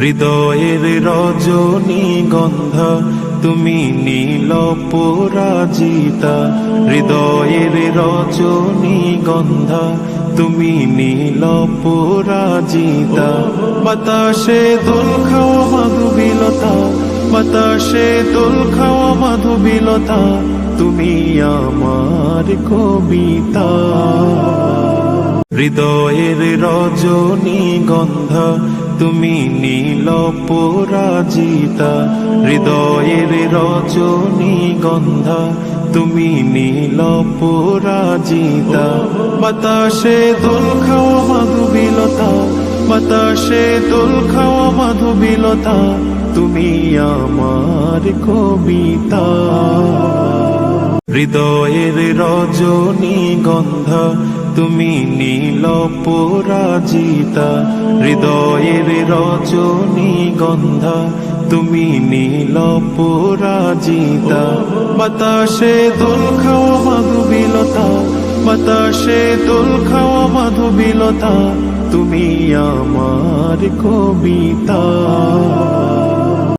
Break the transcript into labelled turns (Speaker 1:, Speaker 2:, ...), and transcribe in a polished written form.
Speaker 1: হৃদয়ের রজনীগন্ধা তুমি নীল পরাজিতা, হৃদয়ের রজনীগন্ধা তুমি নীল পরাজিতা। বাতাসে দোল খাওয়া মাধবীলতা, বাতাসে দোল খাওয়া মাধবীলতা, তুমি আমার কবিতা। হৃদয়ের রজনীগন্ধা তুমি নীল পরাজিতা, হৃদয়ের রজনীগন্ধা তুমি নীল পরাজিতা। বাতাসে দোল খাওয়া মাধবীলতা, বাতাসে দোল খাওয়া মাধবীলতা, তুমি আমার কবিতা। হৃদয়ের রজনীগন্ধা তুমি নীল পরাজিতা, হৃদয়ের রজনীগন্ধা তুমি নীল পরাজিতা। বাতাসে দোল খাওয়া মাধবীলতা, বাতাসে দোল খাওয়া মাধবীলতা, তুমি আমার কবিতা।